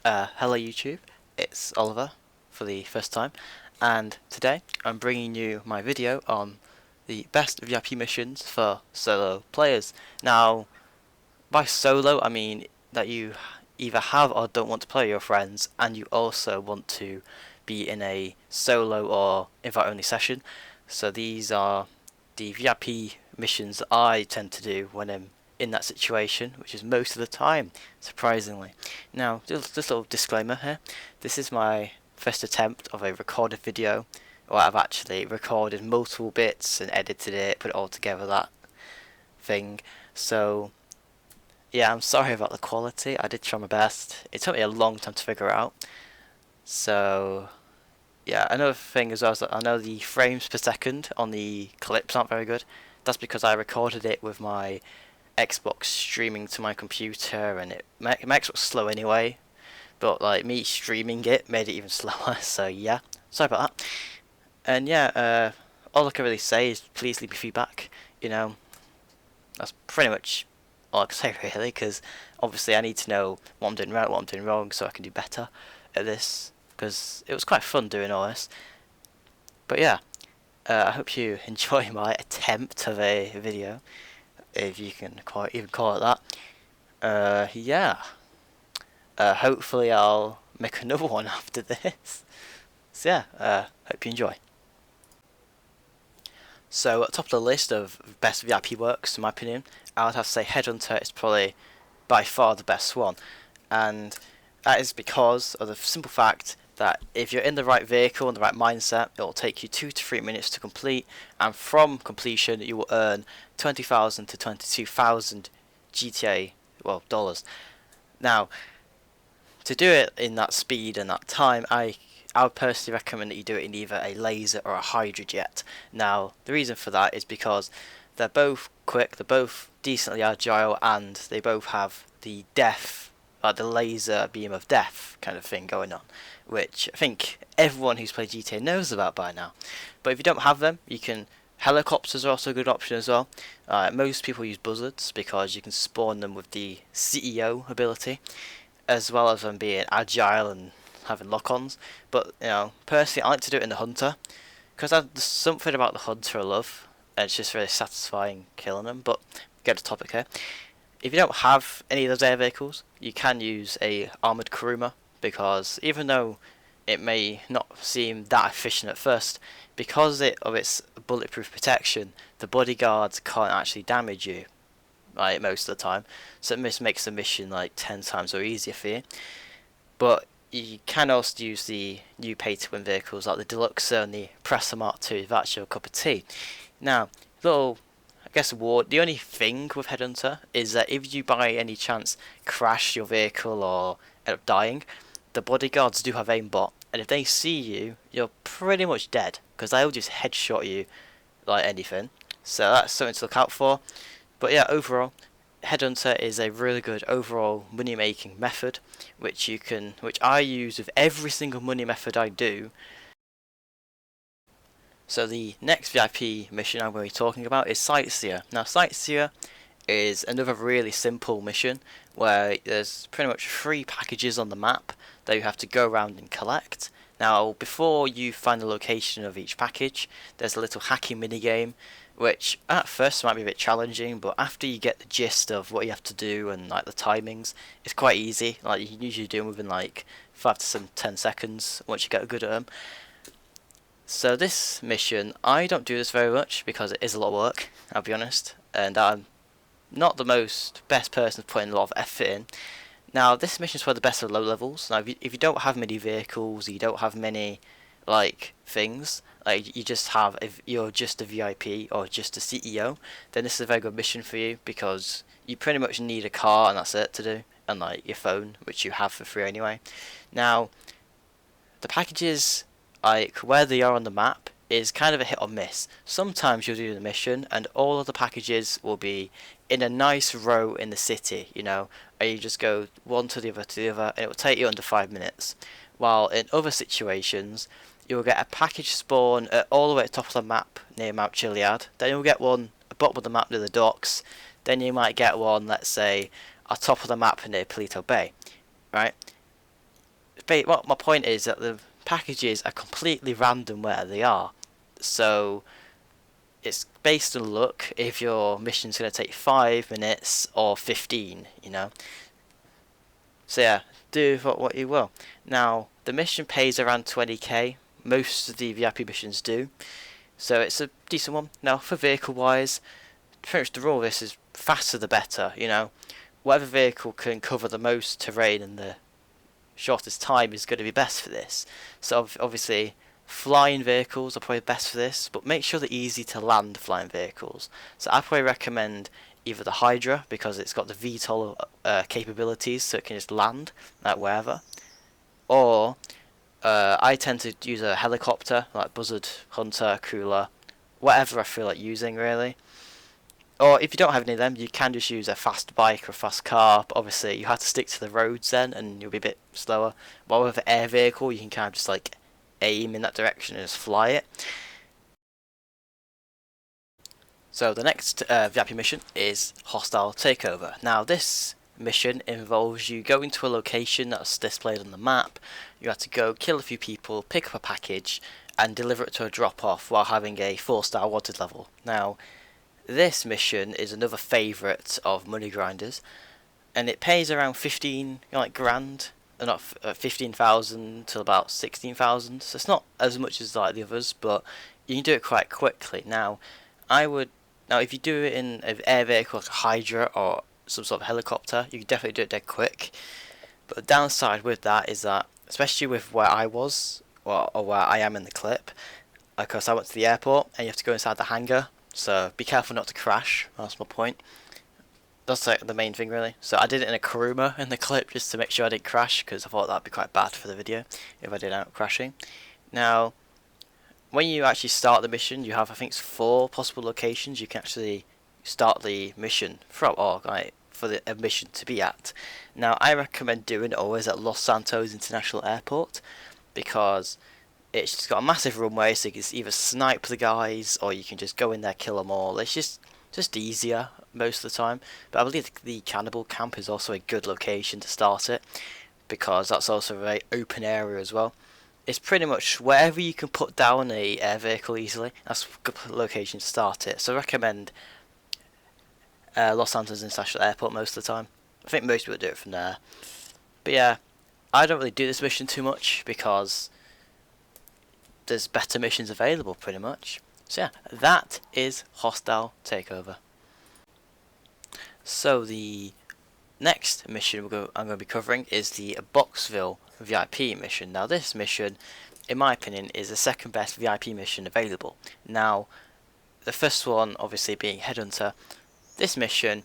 Hello YouTube, it's Oliver for the first time, and today I'm bringing you my video on the best VIP missions for solo players. Now, by solo I mean that you either have or don't want to play with your friends, and you also want to be in a solo or invite only session. So these are the VIP missions that I tend to do when I'm in that situation, which is most of the time, surprisingly. Now, just a little disclaimer here. This is my first attempt of a recorded video, or I've actually recorded multiple bits and edited it, put it all together, that thing. So, yeah, I'm sorry about the quality. I did try my best. It took me a long time to figure out. So, yeah, another thing as well is that I know the frames per second on the clips aren't very good. That's because I recorded it with my Xbox streaming to my computer, and my Xbox slow anyway, but like me streaming it made it even slower. So yeah, sorry about that. And yeah, all I can really say is please leave me feedback. You know, that's pretty much all I can say really, because obviously I need to know what I'm doing right, what I'm doing wrong, so I can do better at this. Because it was quite fun doing all this. But yeah, I hope you enjoy my attempt of a video, if you can even call it that. Yeah. Hopefully I'll make another one after this. So yeah, hope you enjoy. So at the top of the list of best VIP works, in my opinion, I would have to say Headhunter is probably by far the best one. And that is because of the simple fact that if you're in the right vehicle and the right mindset, it will take you 2 to 3 minutes to complete, and from completion you will earn 20,000 to 22,000 GTA, well, dollars. Now, to do it in that speed and that time, I would personally recommend that you do it in either a laser or a hydrojet. Now, the reason for that is because they're both quick, they're both decently agile, and they both have the death, like the laser beam of death kind of thing going on, which I think everyone who's played GTA knows about by now. But if you don't have them, you can. Helicopters are also a good option as well. Most people use buzzards because you can spawn them with the CEO ability, as well as them being agile and having lock-ons. But you know, personally, I like to do it in the Hunter because there's something about the Hunter I love, and it's just really satisfying killing them. But get to the topic here. If you don't have any of those air vehicles, you can use a armored Kuruma, because even though it may not seem that efficient at first, because of its bulletproof protection, the bodyguards can't actually damage you, like most of the time. So it makes the mission like 10 times or easier for you. But you can also use the new pay-to-win vehicles like the Deluxe and the Presser Mark II if that's your cup of tea. Now, little, I guess, award. The only thing with Headhunter is that if you by any chance crash your vehicle or end up dying, the bodyguards do have aimbot, and if they see you, you're pretty much dead because they'll just headshot you like anything. So that's something to look out for. But yeah, overall, Headhunter is a really good overall money making method, which I use with every single money method I do. So the next VIP mission I'm going to be talking about is Sighteer. Now, Sighteer is another really simple mission where there's pretty much 3 packages on the map that you have to go around and collect. Now, before you find the location of each package, there's a little hacking mini game, which at first might be a bit challenging, but after you get the gist of what you have to do and like the timings, it's quite easy. Like you can usually do them within like 5 to 10 seconds once you get good at them. So this mission, I don't do this very much because it is a lot of work, I'll be honest, and I'm not the best person to put in a lot of effort in. Now, this mission is for the best of low levels. Now, if you don't have many vehicles, you don't have many like things, like if you're just a VIP or just a CEO, then this is a very good mission for you because you pretty much need a car and that's it to do, and like your phone, which you have for free anyway. Now, the packages, like where they are on the map, is kind of a hit or miss. Sometimes you'll do the mission and all of the packages will be in a nice row in the city, you know, and you just go one to the other, and it will take you under 5 minutes. While in other situations, you'll get a package spawn all the way at the top of the map near Mount Chiliad, then you'll get one at the bottom of the map near the docks, then you might get one, let's say, at top of the map near Palito Bay, right? what my point is that the packages are completely random where they are, so it's based on luck if your mission's going to take 5 minutes or 15, you know. So yeah, do what you will. Now, the mission pays around 20k, most of the VIP missions do, so it's a decent one. Now, for vehicle wise, pretty much the rule of this is faster the better, you know. Whatever vehicle can cover the most terrain in the shortest time is going to be best for this. So obviously, flying vehicles are probably best for this, but make sure they're easy to land flying vehicles. So I probably recommend either the Hydra, because it's got the VTOL capabilities, so it can just land like wherever, or I tend to use a helicopter like Buzzard, Hunter, Cooler, whatever I feel like using really. Or if you don't have any of them, you can just use a fast bike or a fast car, but obviously you have to stick to the roads then, and you'll be a bit slower. But with an air vehicle, you can kind of just like aim in that direction and just fly it. So the next VIP mission is Hostile Takeover. Now this mission involves you going to a location that's displayed on the map. You have to go kill a few people, pick up a package, and deliver it to a drop-off while having a 4-star wanted level. Now, this mission is another favourite of money grinders, and it pays around 15 grand, not 15,000 to about 16,000. So it's not as much as like the others, but you can do it quite quickly. Now, if you do it in an air vehicle like a Hydra or some sort of helicopter, you can definitely do it dead quick. But the downside with that is that, especially with where I was, or where I am in the clip, because I went to the airport and you have to go inside the hangar, so be careful not to crash. That's my point. That's like the main thing really. So I did it in a Kuruma in the clip just to make sure I didn't crash, because I thought that'd be quite bad for the video if I did end up crashing. Now, when you actually start the mission, you have, I think it's 4 possible locations you can actually start the mission from, or like for the mission to be at. Now, I recommend doing it always at Los Santos International Airport, because it's just got a massive runway, so you can either snipe the guys or you can just go in there, kill them all. It's just easier most of the time. But I believe the cannibal camp is also a good location to start it, because that's also a very open area as well. It's pretty much wherever you can put down a air vehicle easily, that's a good location to start it. So I recommend Los Santos International Airport most of the time. I think most people do it from there. But yeah, I don't really do this mission too much because there's better missions available pretty much. So yeah, that is Hostile Takeover. So the next mission I'm going to be covering is the Boxville VIP mission. Now this mission, in my opinion, is the second best VIP mission available. Now, the first one obviously being Headhunter. This mission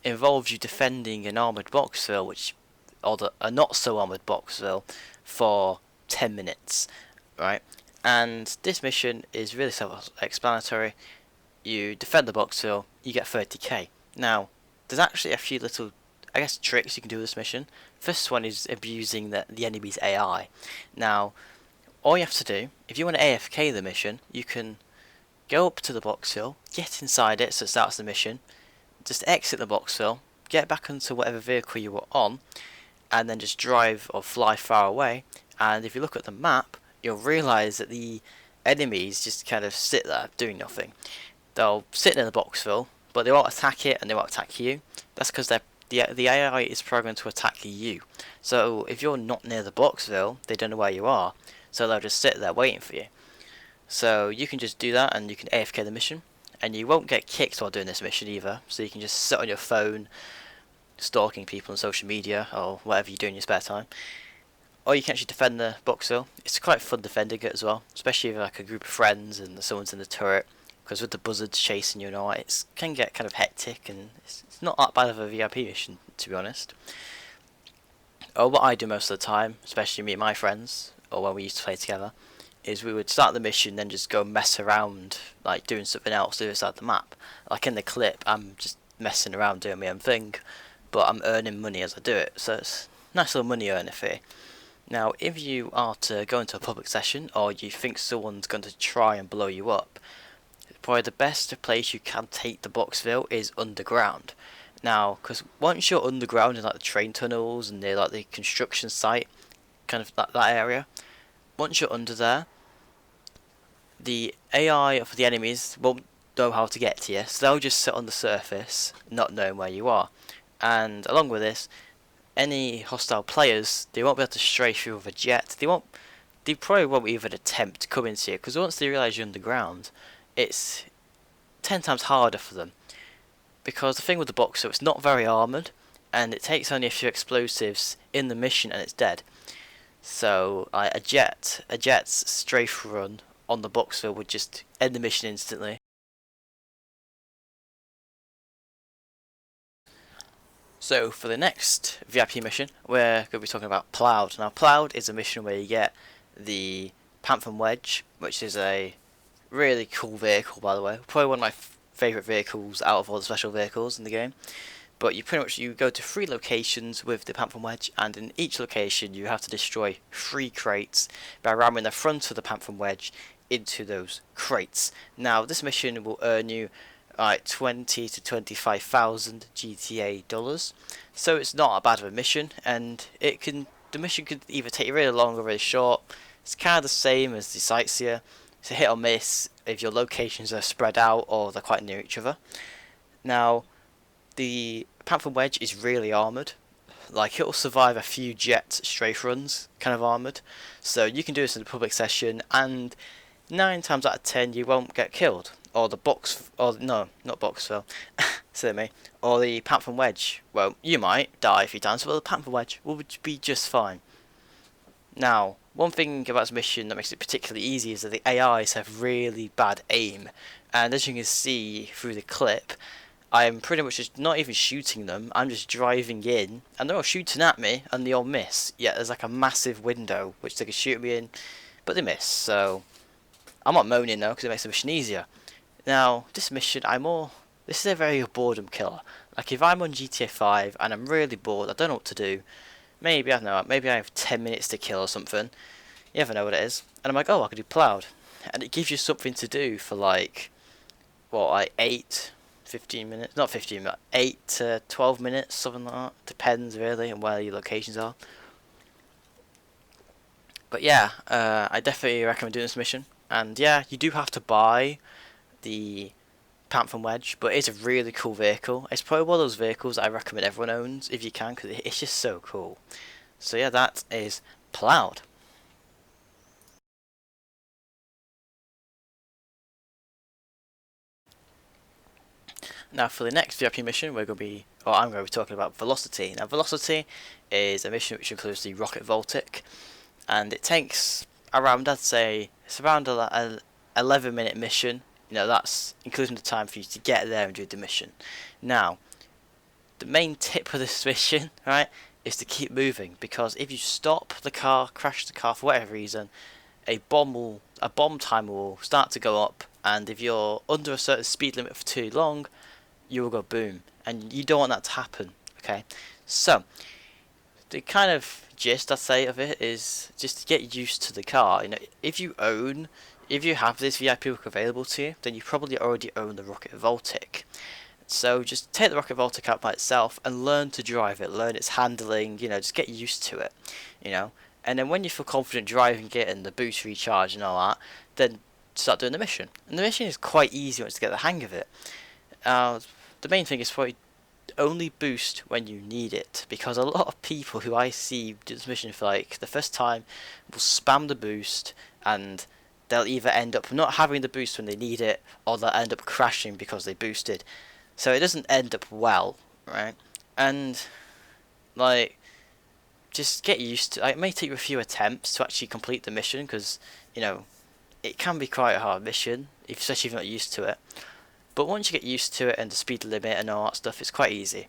involves you defending an armoured Boxville, or a not so armoured Boxville, for 10 minutes, right? And this mission is really self-explanatory. You defend the Boxville, you get 30k. Now, there's actually a few little, I guess, tricks you can do with this mission. First one is abusing the enemy's AI. Now, all you have to do, if you want to AFK the mission, you can go up to the Boxville, get inside it so it starts the mission, just exit the Boxville, get back into whatever vehicle you were on, and then just drive or fly far away. And if you look at the map, you'll realise that the enemies just kind of sit there doing nothing. They'll sit in the Boxville, but they won't attack it and they won't attack you. That's because the AI is programmed to attack you. So if you're not near the Boxville, they don't know where you are, so they'll just sit there waiting for you. So you can just do that, and you can AFK the mission, and you won't get kicked while doing this mission either. So you can just sit on your phone stalking people on social media or whatever you do in your spare time. Or you can actually defend the Boxville. It's quite fun defending it as well, especially if like a group of friends and someone's in the turret, because with the buzzards chasing you and all, it can get kind of hectic, and it's not that bad of a VIP mission, to be honest. Or what I do most of the time, especially me and my friends, or when we used to play together, is we would start the mission, then just go mess around, like doing something else inside the map. Like in the clip, I'm just messing around doing my own thing, but I'm earning money as I do it, so it's a nice little money earner fee. Now, if you are to go into a public session, or you think someone's going to try and blow you up, probably the best place you can take the Boxville is underground. Now, because once you're underground in like the train tunnels and near like the construction site, kind of that area. Once you're under there, the AI for the enemies won't know how to get to you, so they'll just sit on the surface, not knowing where you are. And along with this, any hostile players, they won't be able to stray through with a jet. They probably won't even attempt to come into you, because once they realise you're underground, it's 10 times harder for them. Because the thing with the Boxer, it's not very armoured, and it takes only a few explosives in the mission and it's dead. So a jet's strafe run on the Boxville would just end the mission instantly. So for the next VIP mission, we're going to be talking about Ploughed. Now Ploughed is a mission where you get the Panther Wedge, which is a really cool vehicle, by the way. Probably one of my favourite vehicles out of all the special vehicles in the game. But you go to 3 locations with the Panther Wedge, and in each location you have to destroy 3 crates by ramming the front of the Panther Wedge into those crates. Now this mission will earn you 20 to 25,000 GTA dollars, so it's not a bad of a mission, and the mission could either take you really long or really short. It's kind of the same as the Sighteer. It's a hit or miss if your locations are spread out or they're quite near each other. Now the Panther Wedge is really armoured. Like, it'll survive a few jet strafe runs, kind of armoured. So you can do this in a public session, and 9 times out of 10 you won't get killed. Or the not Boxville, silly me. Or the Panther Wedge. Well, you might die a few times, but the Panther Wedge will be just fine. Now, one thing about this mission that makes it particularly easy is that the AIs have really bad aim. And as you can see through the clip, I'm pretty much just not even shooting them, I'm just driving in, and they're all shooting at me, and they all miss. Yet there's like a massive window which they can shoot me in, but they miss, so I'm not moaning though, because it makes the mission easier. Now, this mission, this is a very boredom killer. Like, if I'm on GTA 5, and I'm really bored, I don't know what to do, maybe, I don't know, maybe I have 10 minutes to kill or something, you never know what it is, and I'm like, oh, I could do Ploughed, and it gives you something to do for like, what, like 15 minutes, not 15 minutes, 8 to 12 minutes, something like that. Depends really on where your locations are. But yeah, I definitely recommend doing this mission. And yeah, you do have to buy the Panther Wedge, but it's a really cool vehicle. It's probably one of those vehicles that I recommend everyone owns if you can, because it's just so cool. So yeah, that is Ploughed. Now for the next VIP mission, I'm going to be talking about Velocity. Now Velocity is a mission which includes the Rocket Voltic, and it takes around, I'd say, it's around a 11-minute mission. You know, that's including the time for you to get there and do the mission. Now, the main tip for this mission, right, is to keep moving, because if you stop the car, crash the car for whatever reason, a bomb timer will start to go up, and if you're under a certain speed limit for too long, you will go boom, and you don't want that to happen. Okay, so the kind of gist, I'd say, of it is just to get used to the car. You know, if you have this VIP book available to you, then you probably already own the Rocket Voltic. So just take the Rocket Voltic out by itself and learn to drive it, learn its handling, you know, just get used to it, you know. And then when you feel confident driving it and the boost recharge and all that, then start doing the mission. And the mission is quite easy once you get the hang of it. The main thing is probably only boost when you need it, because a lot of people who I see do this mission for like the first time will spam the boost, and they'll either end up not having the boost when they need it, or they'll end up crashing because they boosted. So it doesn't end up well, right? And like, just get used to. It may take you a few attempts to actually complete the mission, because you know it can be quite a hard mission, especially if you're not used to it. But once you get used to it and the speed limit and all that stuff, it's quite easy.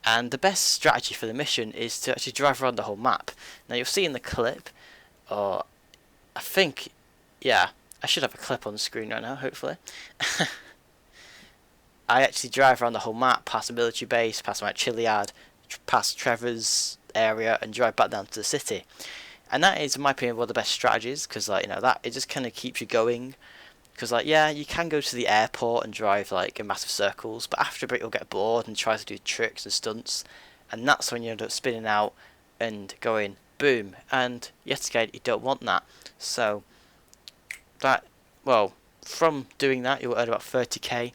And the best strategy for the mission is to actually drive around the whole map. Now you'll see in the clip, or I think, yeah, I should have a clip on the screen right now, hopefully. I actually drive around the whole map, past the military base, past my Chiliad, past Trevor's area, and drive back down to the city. And that is, in my opinion, one of the best strategies, because like, you know, that it just kind of keeps you going. Because like, yeah, you can go to the airport and drive like in massive circles, but after a bit you'll get bored and try to do tricks and stunts, and that's when you end up spinning out and going boom, and yet again you don't want that. So that, well, from doing that you'll earn about 30k.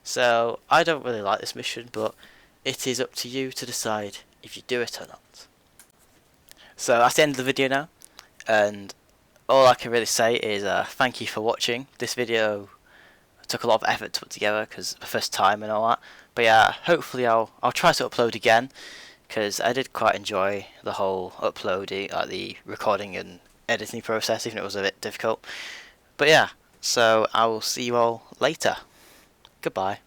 So I don't really like this mission, but it is up to you to decide if you do it or not. So that's the end of the video now, and all I can really say is thank you for watching. This video took a lot of effort to put together because the first time and all that. But yeah, hopefully I'll try to upload again, because I did quite enjoy the whole uploading, like the recording and editing process, even if it was a bit difficult. But yeah, so I will see you all later. Goodbye.